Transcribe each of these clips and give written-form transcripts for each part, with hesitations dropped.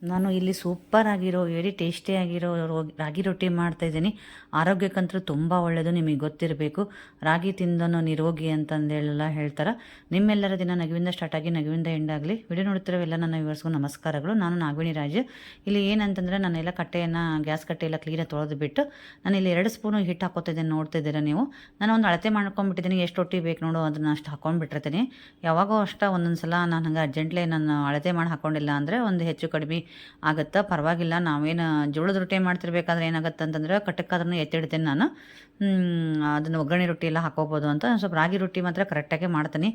ನಾನು ಇಲ್ಲಿ ಸೂಪರ್ ಆಗಿರೋ ವೆರಿ ಟೇಸ್ಟಿಯಾಗಿರೋ ರಾಗಿ ರೊಟ್ಟಿ ಮಾಡ್ತಾಯಿದ್ದೀನಿ. ಆರೋಗ್ಯಕ್ಕಂತೂ ತುಂಬ ಒಳ್ಳೆಯದು, ನಿಮಗೆ ಗೊತ್ತಿರಬೇಕು. ರಾಗಿ ತಿಂದನು ನಿರೋಗಿ ಅಂತಂದೇಳೆಲ್ಲ ಹೇಳ್ತಾರೆ. ನಿಮ್ಮೆಲ್ಲರ ದಿನ ನಗುವಿಂದ ಸ್ಟಾರ್ಟ್ ಆಗಿ ನಗುವಿಂದ ಎಂಡ್ ಆಗಲಿ. ವಿಡಿಯೋ ನೋಡ್ತಿರೋವೆಲ್ಲ ನನ್ನ ವ್ಯೂವರ್ಸ್ಗೂ ನಮಸ್ಕಾರಗಳು. ನಾನು ನಾಗವೇಣಿ ರಾಜ್. ಇಲ್ಲಿ ಏನಂತಂದರೆ ನಾನೆಲ್ಲ ಕಟ್ಟೆಯನ್ನು ಗ್ಯಾಸ್ ಕಟ್ಟೆಯೆಲ್ಲ ಕ್ಲೀನಾಗಿ ತೊಳೆದು ಬಿಟ್ಟು ನಾನು ಇಲ್ಲಿ 2 ಸ್ಪೂನು ಹಿಟ್ಟು ಹಾಕೋತಿದ್ದೇನೆ. ನೋಡ್ತಿದ್ದೀರಾ ನೀವು. ನಾನು ಒಂದು ಅಳತೆ ಮಾಡ್ಕೊಂಡ್ಬಿಟ್ಟಿದ್ದೀನಿ, ಎಷ್ಟು ರೊಟ್ಟಿ ಬೇಕು ನೋಡು ಅದನ್ನು ಅಷ್ಟು ಹಾಕ್ಕೊಂಡ್ಬಿಟ್ಟಿರ್ತೀನಿ. ಯಾವಾಗೋ ಅಷ್ಟ ಒಂದೊಂದು ಸಲ ನಾನು ಹಂಗೆ ಅರ್ಜೆಂಟ್ಲಿ ನಾನು ಅಳತೆ ಮಾಡಿ ಹಾಕ್ಕೊಂಡಿಲ್ಲ ಅಂದರೆ ಒಂದು ಹೆಚ್ಚು ಕಡಿಮೆ ಆಗುತ್ತಾ, ಪರವಾಗಿಲ್ಲ. ನಾವೇನು ಜೋಳದ ರೊಟ್ಟಿ ಮಾಡ್ತಿರ್ಬೇಕಾದ್ರೆ ಏನಾಗುತ್ತೆ ಅಂತಂದ್ರೆ ಕಟ್ಟಕ್ಕಾದ್ರೂ ಎತ್ತಿಡ್ತೇನೆ ನಾನು. ಅದನ್ನು ಒಗ್ಗರಣೆ ರೊಟ್ಟಿ ಎಲ್ಲ ಹಾಕೋಬೋದು ಅಂತ. ಸ್ವಲ್ಪ ರಾಗಿ ರೊಟ್ಟಿ ಮಾತ್ರ ಕರೆಕ್ಟಾಗೆ ಮಾಡ್ತೀನಿ.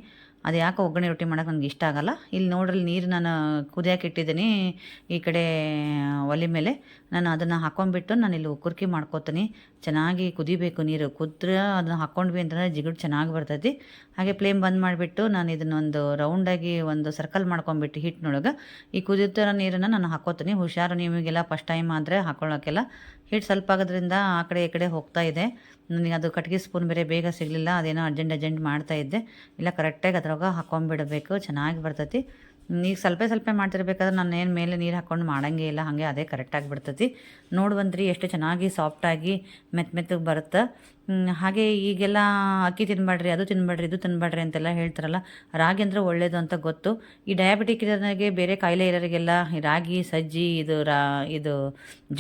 ಅದು ಯಾಕೆ ಒಗ್ಗರಣೆ ರೊಟ್ಟಿ ಮಾಡೋಕೆ ನನಗೆ ಇಷ್ಟ ಆಗಲ್ಲ. ಇಲ್ಲಿ ನೋಡ್ರಿ ನೀರು ನಾನು ಕುದಿಯೋಕೆ ಇಟ್ಟಿದ್ದೀನಿ ಈ ಕಡೆ ಒಲೆ ಮೇಲೆ. ನಾನು ಅದನ್ನು ಹಾಕ್ಕೊಂಡ್ಬಿಟ್ಟು ನಾನು ಇಲ್ಲಿ ಕುರ್ಕಿ ಮಾಡ್ಕೋತೀನಿ. ಚೆನ್ನಾಗಿ ಕುದಿಬೇಕು ನೀರು. ಕುದ್ರೆ ಅದನ್ನು ಹಾಕ್ಕೊಂಡ್ವಿ ಅಂತಂದರೆ ಜಿಗುಡು ಚೆನ್ನಾಗಿ ಬರ್ತೈತಿ. ಹಾಗೆ ಫ್ಲೇಮ್ ಬಂದ್ ಮಾಡಿಬಿಟ್ಟು ನಾನು ಇದನ್ನೊಂದು ರೌಂಡಾಗಿ ಒಂದು ಸರ್ಕಲ್ ಮಾಡ್ಕೊಂಬಿಟ್ಟು ಹಿಟ್ಟಿನೊಳಗೆ ಈ ಕುದಿಯುತ್ತಿರೋ ನೀರನ್ನು ನಾನು ಹಾಕೋತೀನಿ. ಹುಷಾರು, ನಿಮಗೆಲ್ಲ ಫಸ್ಟ್ ಟೈಮ್ ಆದರೆ ಹಾಕೊಳ್ಳೋಕ್ಕೆಲ್ಲ ಹಿಟ್ಟು ಸ್ವಲ್ಪ ಆಗೋದ್ರಿಂದ ಆ ಕಡೆ ಈ ಕಡೆ ಹೋಗ್ತಾ ಇದೆ. ನನಗೆ ಅದು ಕಟ್ಗೆ ಸ್ಪೂನ್ ಬೇರೆ ಬೇಗ ಸಿಗಲಿಲ್ಲ, ಅದೇನೋ ಅರ್ಜೆಂಟ್ ಮಾಡ್ತಾ ಇದ್ದೆ. ಇಲ್ಲ ಕರೆಕ್ಟಾಗಿ ಅದ್ರಾಗ ಹಾಕ್ಕೊಂಬಿಡಬೇಕು, ಚೆನ್ನಾಗಿ ಬರ್ತೈತಿ. ಈಗ ಸ್ವಲ್ಪ ಮಾಡ್ತಿರ್ಬೇಕಾದ್ರೆ ನಾನು ಏನು ಮೇಲೆ ನೀರು ಹಾಕ್ಕೊಂಡು ಮಾಡೋಂಗೇ ಇಲ್ಲ, ಹಾಗೆ ಅದೇ ಕರೆಕ್ಟಾಗಿ ಬಿಡ್ತೈತಿ. ನೋಡಿ ಬಂದ್ರಿ ಎಷ್ಟು ಚೆನ್ನಾಗಿ ಸಾಫ್ಟಾಗಿ ಮೆತ್ತಗೆ ಬರುತ್ತೆ. ಹಾಗೆ ಈಗೆಲ್ಲ ಅಕ್ಕಿ ತಿನ್ನಬೇಡ್ರಿ, ಅದು ತಿನ್ನಬೇಡ್ರಿ, ಇದು ತಿನ್ನಬೇಡ್ರಿ ಅಂತೆಲ್ಲ ಹೇಳ್ತಾರಲ್ಲ. ರಾಗಿ ಅಂದರೆ ಒಳ್ಳೆಯದು ಅಂತ ಗೊತ್ತು. ಈ ಡಯಾಬಿಟಿಕ್ ಇರೋರಿಗೆ, ಬೇರೆ ಕಾಯಿಲೆ ಇರೋರಿಗೆಲ್ಲ ಈ ರಾಗಿ, ಸಜ್ಜಿ, ಇದು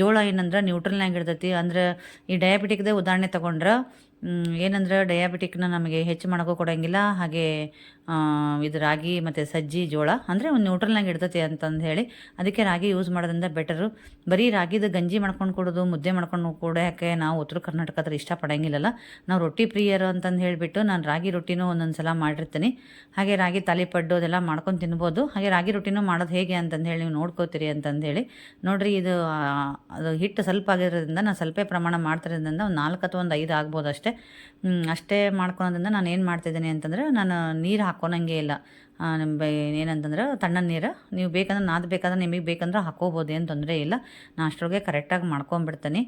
ಜೋಳ ಏನಂದ್ರೆ ನ್ಯೂಟ್ರಲ್ನಾಗ ಇರ್ತೈತಿ. ಅಂದ್ರೆ ಈ ಡಯಾಬಿಟಿಕ್ದೇ ಉದಾಹರಣೆ ತೊಗೊಂಡ್ರೆ ಏನಂದ್ರೆ ಡಯಾಬಿಟಿಕ್ನ ನಮಗೆ ಹೆಚ್ಚು ಮಾಡೋಕ್ಕೂ ಕೊಡೋಂಗಿಲ್ಲ. ಹಾಗೆ ಇದು ರಾಗಿ ಮತ್ತು ಸಜ್ಜಿ, ಜೋಳ ಅಂದರೆ ಒಂದು ನ್ಯೂಟ್ರಲ್ನಾಗ ಇರ್ತೈತಿ ಅಂತಂದು ಹೇಳಿ ಅದಕ್ಕೆ ರಾಗಿ ಯೂಸ್ ಮಾಡೋದ್ರಿಂದ ಬೆಟರು. ಬರೀ ರಾಗಿದು ಗಂಜಿ ಮಾಡ್ಕೊಂಡು ಕೊಡೋದು, ಮುದ್ದೆ ಮಾಡ್ಕೊಂಡು ಕೊಡೋಕ್ಕೆ ನಾವು ಉತ್ತರ ಕರ್ನಾಟಕ ಹತ್ರ ಇಷ್ಟಪಡೋಂಗಿಲ್ಲಲ್ಲ. ನಾವು ರೊಟ್ಟಿ ಪ್ರಿಯರು ಅಂತಂದು ಹೇಳಿಬಿಟ್ಟು ನಾನು ರಾಗಿ ರೊಟ್ಟಿನೂ ಒಂದೊಂದು ಸಲ ಮಾಡಿರ್ತೀನಿ. ಹಾಗೆ ರಾಗಿ ತಾಲಿಪಡ್ಡು ಅದೆಲ್ಲ ಮಾಡ್ಕೊಂಡು ತಿನ್ಬೋದು. ಹಾಗೆ ರಾಗಿ ರೊಟ್ಟಿನೂ ಮಾಡೋದು ಹೇಗೆ ಅಂತಂದು ಹೇಳಿ ನೀವು ನೋಡ್ಕೋತೀರಿ ಅಂತಂದು ಹೇಳಿ ನೋಡಿರಿ. ಇದು ಅದು ಹಿಟ್ಟು ಸ್ವಲ್ಪ ಆಗಿರೋದ್ರಿಂದ ನಾನು ಸ್ವಲ್ಪ ಪ್ರಮಾಣ ಮಾಡ್ತಿರೋದ್ರಿಂದ ಒಂದು 4 ಅಥವಾ ಒಂದು 5 ಆಗ್ಬೋದು ಅಷ್ಟೇ. ಅಷ್ಟೇ ಮಾಡ್ಕೊಳೋದ್ರಿಂದ ನಾನು ಏನು ಮಾಡ್ತಿದ್ದೀನಿ ಅಂತಂದರೆ ನಾನು ನೀರು ಹಾಕ್ಕೊಳಂಗೆ ಇಲ್ಲ. ಏನಂತಂದ್ರೆ ತಣ್ಣನೆ ನೀರು ನೀವು ಬೇಕಂದ್ರೆ ನಾದಬೇಕಾದ್ರೆ ನಿಮಗೆ ಬೇಕಂದ್ರೆ ಹಾಕ್ಕೋಬೋದು, ಏನು ತೊಂದರೆ ಇಲ್ಲ. ನಾನು ಅಷ್ಟರೊಳಗೆ ಕರೆಕ್ಟಾಗಿ ಮಾಡ್ಕೊಂಬಿಡ್ತೀನಿ.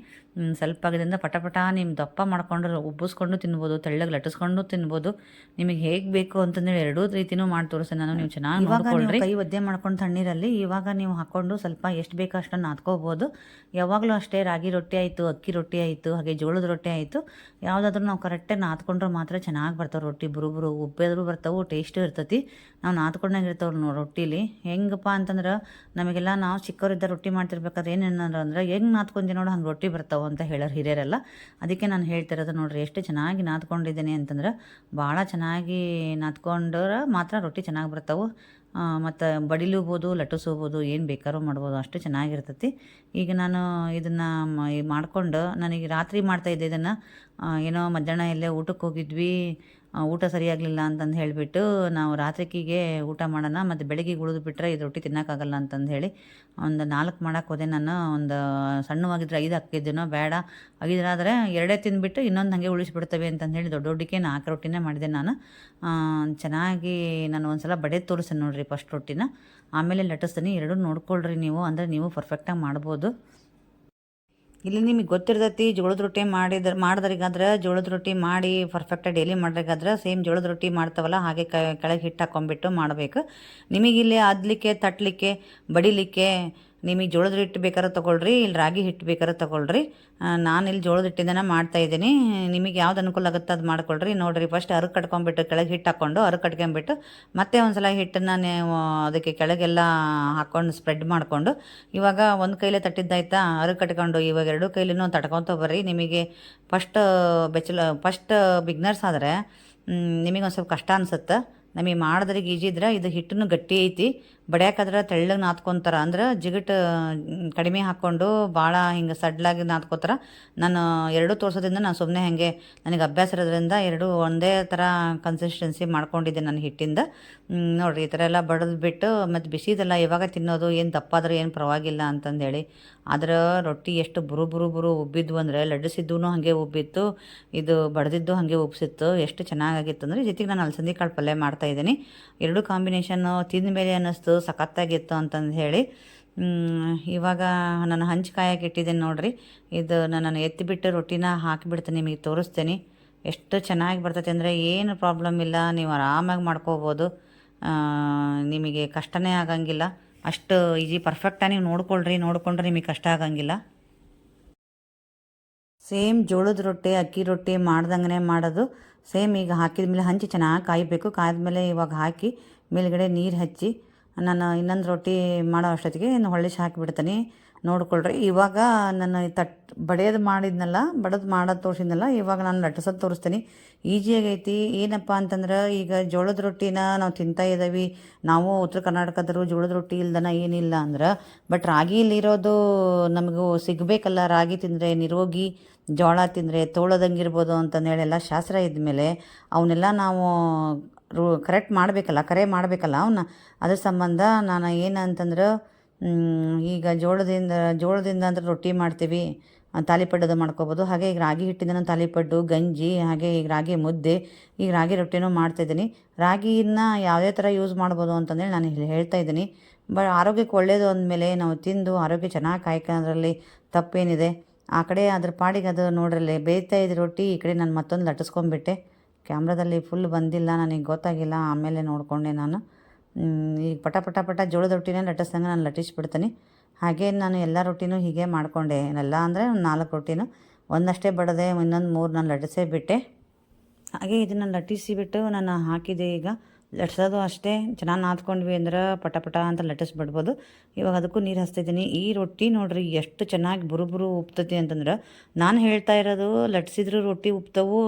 ಸ್ವಲ್ಪ ಆಗಿದ್ದರಿಂದ ಪಟ ನಿಮ್ಮ ದಪ್ಪ ಮಾಡ್ಕೊಂಡು ಉಬ್ಬಿಸ್ಕೊಂಡು ತಿನ್ಬೋದು, ತೆಳ್ಳಗೆ ಲಟ್ಟಿಸ್ಕೊಂಡು ತಿನ್ಬೋದು. ನಿಮಗೆ ಹೇಗೆ ಬೇಕು ಅಂತಂದೇಳಿ ಎರಡೂ ರೀತಿಯೂ ಮಾಡಿ ತೋರಿಸ್ತೀನಿ ನಾನು. ನೀವು ಚೆನ್ನಾಗಿ ನೋಡ್ಕೊಳ್ರಿ. ಕೈ ಒದ್ದೆ ಮಾಡ್ಕೊಂಡು ತಣ್ಣೀರಲ್ಲಿ ಇವಾಗ ನೀವು ಹಾಕ್ಕೊಂಡು ಸ್ವಲ್ಪ ಎಷ್ಟು ಬೇಕೋ ಅಷ್ಟನ್ನು ನಾದ್ಕೋಬೋದು. ಯಾವಾಗಲೂ ಅಷ್ಟೇ ರಾಗಿ ರೊಟ್ಟಿ ಆಯಿತು, ಅಕ್ಕಿ ರೊಟ್ಟಿ ಆಯಿತು, ಹಾಗೆ ಜೋಳದ ರೊಟ್ಟಿ ಆಯಿತು, ಯಾವುದಾದ್ರೂ ನಾವು ಕರೆಕ್ಟಾಗಿ ನಾದ್ಕೊಂಡ್ರೆ ಮಾತ್ರ ಚೆನ್ನಾಗಿ ಬರ್ತಾವೆ ರೊಟ್ಟಿ. ಬುರು ಉಬ್ಬೆದ್ರು ಬರ್ತಾವೆ, ಟೇಸ್ಟು ಇರ್ತೈತಿ. ನಾವು ನಾದ್ಕೊಂಡಂಗೆ ಇರ್ತಾವೆ ರೊಟ್ಟಿಲಿ. ಹೆಂಗಪ್ಪ ಅಂತಂದ್ರೆ ನಮಗೆಲ್ಲ ನಾವು ಚಿಕ್ಕವರಿದ್ದ ರೊಟ್ಟಿ ಮಾಡ್ತಿರ್ಬೇಕಾದ್ರೆ ಏನೇನಾರು ಅಂದ್ರೆ ಹೆಂಗೆ ನಾದ್ಕೊಂಡಿ ನೋಡು ಹಂಗೆ ರೊಟ್ಟಿ ಬರ್ತಾವೆ ಅಂತ ಹೇಳೋರು ಹಿರಿಯರೆಲ್ಲ. ಅದಕ್ಕೆ ನಾನು ಹೇಳ್ತಿರೋದು ನೋಡಿರಿ, ಎಷ್ಟು ಚೆನ್ನಾಗಿ ನಾದ್ಕೊಂಡಿದ್ದೀನಿ ಅಂತಂದ್ರೆ. ಭಾಳ ಚೆನ್ನಾಗಿ ನಾದ್ಕೊಂಡ್ರೆ ಮಾತ್ರ ರೊಟ್ಟಿ ಚೆನ್ನಾಗಿ ಬರ್ತಾವೆ. ಮತ್ತು ಬಡಿಲೂಬೋದು, ಲಟ್ಟಿಸ್ಬೋದು, ಏನು ಬೇಕಾದ್ರೂ ಮಾಡ್ಬೋದು, ಅಷ್ಟು ಚೆನ್ನಾಗಿರ್ತೈತಿ. ಈಗ ನಾನು ಇದನ್ನು ಮಾಡಿಕೊಂಡು ನನಗೆ ರಾತ್ರಿ ಮಾಡ್ತಾಯಿದ್ದೆ ಇದನ್ನು. ಏನೋ ಮಧ್ಯಾಹ್ನ ಎಲ್ಲೇ ಊಟಕ್ಕೆ ಹೋಗಿದ್ವಿ, ಊಟ ಸರಿಯಾಗಲಿಲ್ಲ ಅಂತಂದು ಹೇಳಿಬಿಟ್ಟು ನಾವು ರಾತ್ರಿಗೆ ಊಟ ಮಾಡೋಣ ಮತ್ತು ಬೆಳಗ್ಗೆ ಉಳಿದು ಬಿಟ್ಟರೆ ಇದು ರೊಟ್ಟಿ ತಿನ್ನೋಕ್ಕಾಗಲ್ಲ ಅಂತಂದು ಹೇಳಿ ಒಂದು 4 ಮಾಡೋಕ್ಕೆ ಹೋದೆ ನಾನು. ಒಂದು ಸಣ್ಣವಾಗಿದ್ರೆ 5 ಹಾಕಿದ್ದೇನೋ, ಬೇಡ 5 2 ತಿಂದುಬಿಟ್ಟು ಇನ್ನೊಂದು ಹಾಗೆ ಉಳಿಸ್ಬಿಡ್ತವೆ ಅಂತಂದು ಹೇಳಿ ದೊಡ್ಡಕ್ಕೆ 4 ರೊಟ್ಟಿನೇ ಮಾಡಿದೆ ನಾನು. ಚೆನ್ನಾಗಿ ನಾನು ಒಂದು ಸಲ ಬಡಿದು ತೋರಿಸ್ತೀನಿ ನೋಡಿರಿ ಫಸ್ಟ್ ರೊಟ್ಟಿನ, ಆಮೇಲೆ ಲಟ್ಟಿಸ್ತೀನಿ. ಎರಡೂ ನೋಡ್ಕೊಳ್ರಿ ನೀವು, ಅಂದರೆ ನೀವು ಪರ್ಫೆಕ್ಟಾಗಿ ಮಾಡ್ಬೋದು. ಇಲ್ಲಿ ನಿಮಗೆ ಗೊತ್ತಿರ್ತೈತಿ ಜೋಳದ ರೊಟ್ಟಿ ಮಾಡಿದ್ರಿಗಾದ್ರೆ ಜೋಳದ ರೊಟ್ಟಿ ಮಾಡಿ ಪರ್ಫೆಕ್ಟಾಗಿ ಡೈಲಿ ಮಾಡ್ರಿಗಾದ್ರೆ ಸೇಮ್ ಜೋಳದ ರೊಟ್ಟಿ ಮಾಡ್ತಾವಲ್ಲ ಹಾಗೆ ಕೆಳಗೆ ಹಿಟ್ಟು ಹಾಕ್ಕೊಂಬಿಟ್ಟು ಮಾಡಬೇಕು. ನಿಮಗಿಲ್ಲಿ ಅದ್ಲಿಕ್ಕೆ, ತಟ್ಟಲಿಕ್ಕೆ, ಬಡಿಲಿಕ್ಕೆ ನಿಮಗೆ ಜೋಳದ ಹಿಟ್ಟು ಬೇಕಾದ್ರೆ ತೊಗೊಳ್ರಿ, ಇಲ್ಲಿ ರಾಗಿ ಹಿಟ್ಟು ಬೇಕಾದ್ರೆ ತೊಗೊಳ್ರಿ. ನಾನಿಲ್ಲಿ ಜೋಳದ ಹಿಟ್ಟಿಂದನೇ ಮಾಡ್ತಾಯಿದ್ದೀನಿ. ನಿಮಗೆ ಯಾವ್ದು ಅನುಕೂಲ ಆಗುತ್ತೆ ಅದು ಮಾಡ್ಕೊಳ್ರಿ. ನೋಡಿರಿ, ಫಸ್ಟ್ ಅರಕು ಕಟ್ಕೊಂಬಿಟ್ಟು ಕೆಳಗೆ ಹಿಟ್ಟು ಹಾಕ್ಕೊಂಡು ಅರಕು ಕಟ್ಕೊಂಬಿಟ್ಟು ಮತ್ತೆ ಒಂದು ಸಲ ಹಿಟ್ಟನ್ನು ನೀವು ಅದಕ್ಕೆ ಕೆಳಗೆಲ್ಲ ಹಾಕ್ಕೊಂಡು ಸ್ಪ್ರೆಡ್ ಮಾಡಿಕೊಂಡು ಇವಾಗ ಒಂದು ಕೈಲೇ ತಟ್ಟಿದ್ದಾಯ್ತಾ ಅರಕು ಕಟ್ಕೊಂಡು ಇವಾಗ 2 ಕೈಲಿನೂ ತಟ್ಕೊತ ಬರ್ರಿ. ನಿಮಗೆ ಫಸ್ಟ್ ಬಿಗ್ನರ್ಸ್ ಆದರೆ ನಿಮಗೆ ಒಂದು ಸ್ವಲ್ಪ ಕಷ್ಟ ಅನಿಸುತ್ತೆ. ನಮಗೆ ಮಾಡಿದ್ರಿಗೆ ಈಜಿ ಇದ್ರೆ ಇದು ಹಿಟ್ಟನ್ನು ಗಟ್ಟಿ ಐತಿ, ಬಡಿಯಾಕಾದ್ರೆ ತೆಳ್ಳಗೆ ನಾದ್ಕೊತಾರೆ. ಅಂದ್ರೆ ಜಿಗಟ್ ಕಡಿಮೆ ಹಾಕ್ಕೊಂಡು ಭಾಳ ಹಿಂಗೆ ಸಡ್ಲಾಗಿ ನಾದ್ಕೋತಾರೆ. ನಾನು ಎರಡೂ ತೋರಿಸೋದ್ರಿಂದ ನಾನು ಸುಮ್ಮನೆ ಹಾಗೆ ನನಗೆ ಅಭ್ಯಾಸ ಇರೋದ್ರಿಂದ ಎರಡೂ ಒಂದೇ ಥರ ಕನ್ಸಿಸ್ಟೆನ್ಸಿ ಮಾಡ್ಕೊಂಡಿದ್ದೆ ನಾನು ಹಿಟ್ಟಿಂದ. ನೋಡಿರಿ ಈ ಥರ ಎಲ್ಲ ಬಡಿದ್ಬಿಟ್ಟು ಮತ್ತು ಬಿಸಿದೆಲ್ಲ ಇವಾಗ ತಿನ್ನೋದು ಏನು ತಪ್ಪಾದರೂ ಏನು ಪರವಾಗಿಲ್ಲ ಅಂತಂದೇಳಿ. ಆದ್ರೆ ರೊಟ್ಟಿ ಎಷ್ಟು ಬುರು ಉಬ್ಬಿದ್ವು ಅಂದರೆ ಲಡ್ಡಿಸಿದ್ದೂ ಹಾಗೆ ಉಬ್ಬಿತ್ತು, ಇದು ಬಡ್ದಿದ್ದು ಹಾಗೆ ಉಬ್ಸಿತ್ತು. ಎಷ್ಟು ಚೆನ್ನಾಗಿತ್ತು ಅಂದರೆ ಜೊತೆಗೆ ನಾನು ಅಲಸಂದಿ ಕಾಳು ಪಲ್ಯ ಮಾಡ್ತಾಯಿದ್ದೀನಿ. ಎರಡೂ ಕಾಂಬಿನೇಷನ್ನು ತಿಂದ ಮೇಲೆ ಅನ್ನಿಸ್ತು ಸಖತ್ತಾಗಿತ್ತು ಅಂತಂದು ಹೇಳಿ. ಇವಾಗ ನಾನು ಹಂಚು ಕಾಯಕ್ಕೆ ಇಟ್ಟಿದ್ದೀನಿ ನೋಡಿರಿ. ಇದು ನಾನು ಎತ್ತಿಬಿಟ್ಟು ರೊಟ್ಟಿನ ಹಾಕಿಬಿಡ್ತೀನಿ, ನಿಮಗೆ ತೋರಿಸ್ತೀನಿ. ಎಷ್ಟು ಚೆನ್ನಾಗಿ ಬರ್ತೈತೆ ಅಂದರೆ ಏನು ಪ್ರಾಬ್ಲಮ್ ಇಲ್ಲ, ನೀವು ಆರಾಮಾಗಿ ಮಾಡ್ಕೋಬೋದು. ನಿಮಗೆ ಕಷ್ಟನೇ ಆಗಂಗಿಲ್ಲ. ಅಷ್ಟು ಈಜಿ ಪರ್ಫೆಕ್ಟಾಗಿ ನೀವು ನೋಡಿಕೊಂಡ್ರೆ ನಿಮಗೆ ಕಷ್ಟ ಆಗಂಗಿಲ್ಲ. ಸೇಮ್ ಜೋಳದ ರೊಟ್ಟಿ ಅಕ್ಕಿ ರೊಟ್ಟಿ ಮಾಡ್ದಂಗೆ ಮಾಡೋದು. ಸೇಮ್ ಈಗ ಹಾಕಿದ ಮೇಲೆ ಹಂಚಿ ಚೆನ್ನಾಗಿ ಕಾಯಬೇಕು. ಕಾಯ್ದಮೇಲೆ ಇವಾಗ ಹಾಕಿ ಮೇಲ್ಗಡೆ ನೀರು ಹಚ್ಚಿ ನಾನು ಇನ್ನೊಂದು ರೊಟ್ಟಿ ಮಾಡೋ ಅಷ್ಟೊತ್ತಿಗೆ ಹೊಳ್ಳಿಸಿ ಹಾಕಿಬಿಡ್ತೀನಿ. ನೋಡ್ಕೊಳ್ರಿ. ಇವಾಗ ನಾನು ಬಡಿಯೋದು ಮಾಡೋದು ತೋರಿಸಿದ್ನಲ್ಲ, ಇವಾಗ ನಾನು ಲಟ್ಟಿಸೋದು ತೋರಿಸ್ತೀನಿ. ಈಜಿಯಾಗೈತಿ. ಏನಪ್ಪ ಅಂತಂದ್ರೆ ಈಗ ಜೋಳದ ರೊಟ್ಟಿನ ನಾವು ತಿಂತಾ ಇದ್ದೀವಿ. ನಾವು ಉತ್ತರ ಕರ್ನಾಟಕದರು ಜೋಳದ ರೊಟ್ಟಿ ಇಲ್ದನ ಏನಿಲ್ಲ ಅಂದ್ರೆ, ಬಟ್ ರಾಗಿಲಿರೋದು ನಮಗೂ ಸಿಗಬೇಕಲ್ಲ. ರಾಗಿ ತಿಂದರೆ ನಿರೋಗಿ, ಜೋಳ ತಿಂದರೆ ತೋಳದಂಗಿರ್ಬೋದು ಅಂತಂದೇಳಿ ಎಲ್ಲ ಶಾಸ್ತ್ರ ಇದ್ಮೇಲೆ ಅವನ್ನೆಲ್ಲ ನಾವು ಕರೆ ಮಾಡಬೇಕಲ್ಲ ಅವನ್ನ. ಅದ್ರ ಸಂಬಂಧ ನಾನು ಏನಂತಂದ್ರೆ ಈಗ ಜೋಳದಿಂದ ಅಂದ್ರೆ ರೊಟ್ಟಿ ಮಾಡ್ತೀವಿ, ತಾಲಿಪಡ್ಡು ಮಾಡ್ಕೋಬೋದು. ಹಾಗೆ ಈಗ ರಾಗಿ ಹಿಟ್ಟಿಂದ ತಾಲಿಪಡ್ಡು, ಗಂಜಿ, ಹಾಗೆ ಈಗ ರಾಗಿ ಮುದ್ದೆ, ಈಗ ರಾಗಿ ರೊಟ್ಟಿನೂ ಮಾಡ್ತಾಯಿದ್ದೀನಿ. ರಾಗಿನ ಯಾವುದೇ ಥರ ಯೂಸ್ ಮಾಡ್ಬೋದು ಅಂತಂದೇಳಿ ನಾನು ಹೇಳ್ತಾ ಇದ್ದೀನಿ. ಆರೋಗ್ಯಕ್ಕೆ ಒಳ್ಳೆಯದು ಅಂದಮೇಲೆ ನಾವು ತಿಂದು ಆರೋಗ್ಯ ಚೆನ್ನಾಗಿ ಕಾಯ್ಕೊಳ್ಳೋದ್ರಲ್ಲಿ ತಪ್ಪೇನಿದೆ. ಆ ಕಡೆ ಅದ್ರ ಪಾಡಿಗೆ ಅದು ನೋಡ್ರಲ್ಲಿ ಬೇಯ್ತಾ ಇದ್ದ ರೊಟ್ಟಿ, ಈ ಕಡೆ ನಾನು ಮತ್ತೊಂದು ಲಟ್ಟಿಸ್ಕೊಂಡ್ಬಿಟ್ಟೆ. ಕ್ಯಾಮ್ರಾದಲ್ಲಿ ಫುಲ್ ಬಂದಿಲ್ಲ, ನನಗೆ ಗೊತ್ತಾಗಿಲ್ಲ. ಆಮೇಲೆ ನೋಡಿಕೊಂಡೆ ನಾನು. ಈಗ ಪಟ ಜೋಳದ ರೊಟ್ಟಿನೇ ಲಟ್ಟಿಸ್ದಂಗೆ ನಾನು ಲಟ್ಟಿಸ್ಬಿಡ್ತೀನಿ. ಹಾಗೆ ನಾನು ಎಲ್ಲ ರೊಟ್ಟಿನೂ ಹೀಗೆ ಮಾಡಿಕೊಂಡೆ. ಎಲ್ಲ ಅಂದರೆ ಒಂದು 4 ರೊಟ್ಟಿನೂ ಒಂದಷ್ಟೇ ಬಡದೆ, ಇನ್ನೊಂದು 3 ನಾನು ಲಟ್ಟಿಸೇ ಬಿಟ್ಟೆ. ಹಾಗೆ ಇದನ್ನು ಲಟ್ಟಿಸಿಬಿಟ್ಟು ನಾನು ಹಾಕಿದೆ. ಈಗ ಲಟ್ಸೋದು ಅಷ್ಟೇ, ಚೆನ್ನಾಗಿ ನಾದ್ಕೊಂಡ್ವಿ ಅಂದ್ರೆ ಪಟ ಅಂತ ಲಟ್ಟಿಸ್ಬಿಡ್ಬೋದು. ಇವಾಗ ಅದಕ್ಕೂ ನೀರು ಹಚ್ತಿದ್ದೀನಿ. ಈ ರೊಟ್ಟಿ ನೋಡ್ರಿ ಎಷ್ಟು ಚೆನ್ನಾಗಿ ಬುರು ಉಪ್ತತಿ ಅಂತಂದ್ರೆ, ನಾನು ಹೇಳ್ತಾ ಇರೋದು ಲಟ್ಸಿದ್ರು ರೊಟ್ಟಿ ಉಪ್ತವು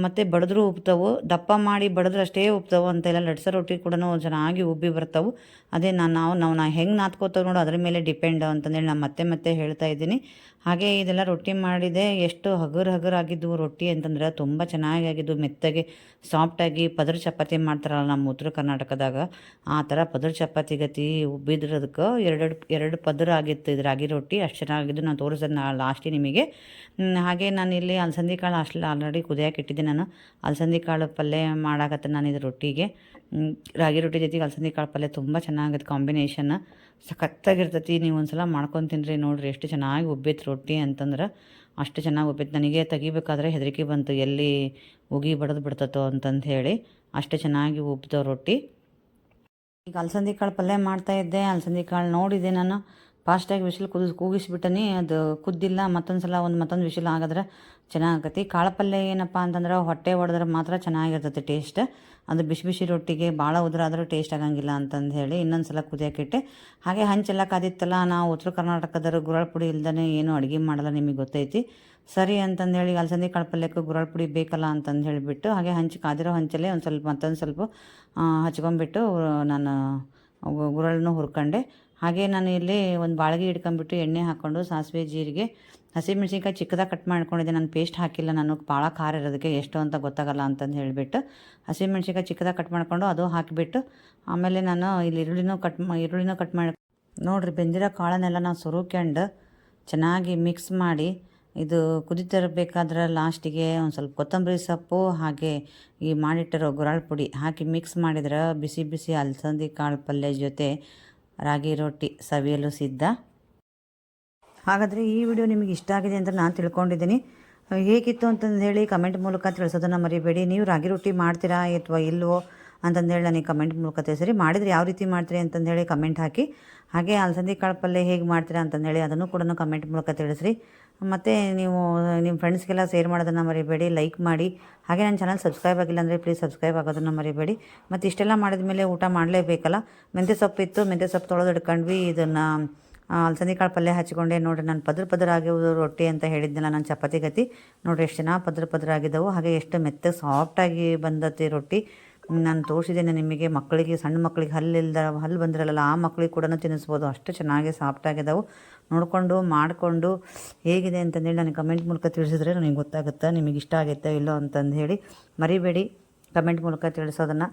ಮತ್ತು ಬಡಿದ್ರೂ ಉಪ್ತವು. ದಪ್ಪ ಮಾಡಿ ಬಡಿದ್ರೆ ಅಷ್ಟೇ ಉಪ್ತವು ಅಂತೆಲ್ಲ. ಲಟ್ಸೋ ರೊಟ್ಟಿ ಕೂಡ ಚೆನ್ನಾಗಿ ಉಬ್ಬಿ ಬರ್ತವೆ. ಅದೇ ನಾವು ಹೆಂಗೆ ನಾದ್ಕೋತೇವೆ ನೋಡು, ಅದ್ರ ಮೇಲೆ ಡಿಪೆಂಡ್ ಅಂತಂದೇಳಿ ನಾನು ಮತ್ತೆ ಹೇಳ್ತಾ ಇದ್ದೀನಿ. ಹಾಗೆ ಇದೆಲ್ಲ ರೊಟ್ಟಿ ಮಾಡಿದೆ. ಎಷ್ಟು ಹಗುರಾಗಿದ್ದವು ರೊಟ್ಟಿ ಅಂತಂದ್ರೆ ತುಂಬ ಚೆನ್ನಾಗಿ ಆಗಿದ್ದು, ಮೆತ್ತಗೆ ಸಾಫ್ಟಾಗಿ. ಪದರ ಚಪಾತಿ ಮಾಡ್ತಾರಲ್ಲ ನಮ್ಮ ಉತ್ತರ ಕರ್ನಾಟಕದಾಗ, ಆ ಥರ ಪದರ ಚಪಾತಿ ಗತಿ ಉಬ್ಬಿದ್ರದಕ್ಕೆ ಎರಡು ಪದರ ಆಗಿತ್ತು ಇದು ರಾಗಿ ರೊಟ್ಟಿ. ಅಷ್ಟು ಚೆನ್ನಾಗಿದ್ದು ನಾನು ತೋರಿಸಿದೆ ಲಾಸ್ಟಿಗೆ ನಿಮಗೆ. ಹಾಗೆ ನಾನು ಇಲ್ಲಿ ಅಲಸಂದಿ ಕಾಳು ಆಲ್ರೆಡಿ ಕುದಿಯೋಕೆ ಇಟ್ಟಿದ್ದೆ. ನಾನು ಅಲಸಂದಿ ಕಾಳು ಪಲ್ಯ ಮಾಡಾಕತ್ತೆ ನಾನು ಇದು ರೊಟ್ಟಿಗೆ. ರಾಗಿ ರೊಟ್ಟಿ ಜೊತೆಗೆ ಅಲಸಂದಿ ಕಾಳು ಪಲ್ಯ ತುಂಬ ಚೆನ್ನಾಗತ್ತೆ ಕಾಂಬಿನೇಷನ್. ಸಖತ್ತಾಗಿರ್ತೈತಿ. ನೀವು ಒಂದ್ಸಲ ಮಾಡ್ಕೊಂಡು ತಿನ್ನಿರಿ, ನೋಡಿರಿ ಎಷ್ಟು ಚೆನ್ನಾಗಿ ಉಬ್ಬೈತೆ ರೊಟ್ಟಿ ಅಂತಂದ್ರೆ. ಅಷ್ಟು ಚೆನ್ನಾಗಿ ಉಬ್ಬೈತೆ. ನನಗೆ ತೆಗಿಬೇಕಾದ್ರೆ ಹೆದರಿಕೆ ಬಂತು, ಎಲ್ಲಿ ಉಗಿ ಬಡಿದು ಬಿಡ್ತತೋ ಅಂತಂದು ಹೇಳಿ. ಅಷ್ಟು ಚೆನ್ನಾಗಿ ಉಬ್ಬಿದವು ರೊಟ್ಟಿ. ಈಗ ಅಲಸಂದಿ ಕಾಳು ಪಲ್ಯ ಮಾಡ್ತಾಯಿದ್ದೆ. ಅಲಸಂದಿ ಕಾಳು ನೋಡಿದೆ ನಾನು, ಫಾಸ್ಟಾಗಿ ವಿಶಿಲ್ ಕೂಗಿಸ್ಬಿಟ್ಟನಿ. ಅದು ಕುದ್ದಿಲ್ಲ. ಮತ್ತೊಂದು ವಿಶಿಲ್ ಆಗಿದ್ರೆ ಚೆನ್ನಾಗತ್ತೆ. ಕಾಳು ಪಲ್ಯ ಏನಪ್ಪ ಅಂತಂದ್ರೆ ಹೊಟ್ಟೆ ಹೊಡೆದ್ರೆ ಮಾತ್ರ ಚೆನ್ನಾಗಿರ್ತೈತಿ ಟೇಸ್ಟ್. ಅದು ಬಿಸಿ ರೊಟ್ಟಿಗೆ ಭಾಳ ಉದುರಾದರೂ ಟೇಸ್ಟ್ ಆಗಂಗಿಲ್ಲ ಅಂತಂದು ಹೇಳಿ ಇನ್ನೊಂದು ಸಲ ಕುದಿಯೋಕ್ಕಿಟ್ಟೆ. ಹಾಗೆ ಹಂಚೆಲ್ಲ ಕಾದಿತ್ತಲ್ಲ, ನಾವು ಉತ್ತರ ಕರ್ನಾಟಕದವರು ಗುರಳ್ ಪುಡಿ ಇಲ್ದೇ ಏನೂ ಅಡುಗೆ ಮಾಡಲ್ಲ, ನಿಮಗೆ ಗೊತ್ತೈತಿ. ಸರಿ ಅಂತಂದೇಳಿ ಅಲಸಂದಿ ಕಾಳು ಪಲ್ಯಕ್ಕೆ ಗುರಳ್ ಪುಡಿ ಬೇಕಲ್ಲ ಅಂತಂದು ಹೇಳಿಬಿಟ್ಟು, ಹಾಗೆ ಕಾದಿರೋ ಹಂಚಲ್ಲೇ ಮತ್ತೊಂದು ಸ್ವಲ್ಪ ಹಚ್ಕೊಂಡ್ಬಿಟ್ಟು ನಾನು ಗುರಳನ್ನು ಹುರ್ಕೊಂಡೆ. ಹಾಗೆ ನಾನು ಇಲ್ಲಿ ಒಂದು ಬಾಳಿಗೆ ಇಟ್ಕೊಂಡ್ಬಿಟ್ಟು ಎಣ್ಣೆ ಹಾಕ್ಕೊಂಡು ಸಾಸಿವೆ, ಜೀರಿಗೆ, ಹಸಿಮೆಣ್ಸಿನ್ಕಾಯಿ ಚಿಕ್ಕದಾಗಿ ಕಟ್ ಮಾಡ್ಕೊಂಡಿದ್ದೆ. ನಾನು ಪೇಸ್ಟ್ ಹಾಕಿಲ್ಲ, ನಾನು ಭಾಳ ಖಾರ ಇರೋದಕ್ಕೆ ಎಷ್ಟು ಅಂತ ಗೊತ್ತಾಗಲ್ಲ ಅಂತಂದು ಹೇಳಿಬಿಟ್ಟು ಹಸಿಮೆಣ್ಸಿನ್ಕಾಯಿ ಚಿಕ್ಕದಾಗಿ ಕಟ್ ಮಾಡಿಕೊಂಡು ಅದು ಹಾಕಿಬಿಟ್ಟು, ಆಮೇಲೆ ನಾನು ಇಲ್ಲಿ ಈರುಳ್ಳಿನೂ ಕಟ್ ಮಾಡಿ ನೋಡಿರಿ. ಬೆಂದಿರೋ ಕಾಳನ್ನೆಲ್ಲ ನಾವು ಸುರುಕ್ಯಂಡು ಚೆನ್ನಾಗಿ ಮಿಕ್ಸ್ ಮಾಡಿ, ಇದು ಕುದಿತಿರಬೇಕಾದ್ರೆ ಲಾಸ್ಟಿಗೆ ಒಂದು ಸ್ವಲ್ಪ ಕೊತ್ತಂಬರಿ ಸೊಪ್ಪು ಹಾಗೆ ಈ ಮಾಡಿಟ್ಟಿರೋ ಗುರಾಳ್ ಪುಡಿ ಹಾಕಿ ಮಿಕ್ಸ್ ಮಾಡಿದ್ರೆ ಬಿಸಿ ಅಲಸಂದಿ ಕಾಳು ಪಲ್ಯ ಜೊತೆ ರಾಗಿ ರೊಟ್ಟಿ ಸವಿಯಲು ಸಿದ್ಧ. ಹಾಗಾದರೆ ಈ ವಿಡಿಯೋ ನಿಮಗೆ ಇಷ್ಟ ಆಗಿದೆ ಅಂತ ನಾನು ತಿಳ್ಕೊಂಡಿದ್ದೀನಿ. ಹೇಗಿತ್ತು ಅಂತಂದು ಹೇಳಿ ಕಮೆಂಟ್ ಮೂಲಕ ತಿಳಿಸೋದನ್ನು ಮರಿಬೇಡಿ. ನೀವು ರಾಗಿ ರೊಟ್ಟಿ ಮಾಡ್ತೀರಾ ಅಥವಾ ಇಲ್ವೋ ಅಂತಂದೇಳಿ ನನಗೆ ಕಮೆಂಟ್ ಮೂಲಕ ತಿಳಿಸಿರಿ. ಮಾಡಿದರೆ ಯಾವ ರೀತಿ ಮಾಡ್ತೀರಿ ಅಂತಂದೇಳಿ ಕಮೆಂಟ್ ಹಾಕಿ. ಹಾಗೆ ಅಲಸಂದಿ ಕಾಳು ಪಲ್ಯ ಹೇಗೆ ಮಾಡ್ತೀರಾ ಅಂತಂದೇಳಿ ಅದನ್ನು ಕೂಡ ಕಮೆಂಟ್ ಮೂಲಕ ತಿಳಿಸ್ರಿ. ಮತ್ತು ನೀವು ನಿಮ್ಮ ಫ್ರೆಂಡ್ಸ್ಗೆಲ್ಲ ಶೇರ್ ಮಾಡೋದನ್ನು ಮರಿಬೇಡಿ, ಲೈಕ್ ಮಾಡಿ. ಹಾಗೆ ನನ್ನ ಚಾನಲ್ ಸಬ್ಸ್ಕ್ರೈಬ್ ಆಗಿಲ್ಲ ಅಂದರೆ ಪ್ಲೀಸ್ ಸಬ್ಸ್ಕ್ರೈಬ್ ಆಗೋದನ್ನು ಮರಿಬೇಡಿ. ಮತ್ತು ಇಷ್ಟೆಲ್ಲ ಮಾಡಿದ ಮೇಲೆ ಊಟ ಮಾಡಲೇಬೇಕಲ್ಲ. ಮೆಂತ್ಯ ಸೊಪ್ಪು ಇತ್ತು, ಮೆಂತ್ಯ ಸೊಪ್ಪು ತೊಳೆದು ಇಟ್ಕೊಂಡ್ವಿ. ಇದನ್ನು ಅಲಸಂದಿ ಕಾಳು ಪಲ್ಯ ಹಚ್ಕೊಂಡೆ. ನೋಡಿರಿ, ನಾನು ಪದ್ರ ಆಗಿದ್ದು ರೊಟ್ಟಿ ಅಂತ ಹೇಳಿದ್ನಲ್ಲ, ನಾನು ಚಪಾತಿ ಗತಿ. ನೋಡಿರಿ ಎಷ್ಟು ಚೆನ್ನಾಗಿ ಪದ್ರ ಆಗಿದ್ದವು. ಹಾಗೆ ಎಷ್ಟು ಮೆತ್ತಗೆ ಸಾಫ್ಟಾಗಿ ಬಂದತಿ ರೊಟ್ಟಿ. ನಾನು ತೋರಿಸಿದ್ದೇನೆ ನಿಮಗೆ. ಮಕ್ಕಳಿಗೆ, ಸಣ್ಣ ಮಕ್ಕಳಿಗೆ ಹಲ್ಲು ಬಂದಿರಲ್ಲ ಆ ಮಕ್ಕಳಿಗೆ ಕೂಡ ತಿನ್ನಿಸ್ಬೋದು. ಅಷ್ಟು ಚೆನ್ನಾಗಿ ಸಾಫ್ಟಾಗಿದ್ದಾವೆ. ನೋಡಿಕೊಂಡು ಮಾಡಿಕೊಂಡು ಹೇಗಿದೆ ಅಂತಂದೇಳಿ ನನಗೆ ಕಮೆಂಟ್ ಮೂಲಕ ತಿಳಿಸಿದ್ರೆ ನನಗೆ ಗೊತ್ತಾಗುತ್ತೆ ನಿಮಗೆ ಇಷ್ಟ ಆಗುತ್ತೋ ಇಲ್ಲೋ ಅಂತಂದು ಹೇಳಿ. ಮರಿಬೇಡಿ ಕಮೆಂಟ್ ಮೂಲಕ ತಿಳಿಸೋದನ್ನು.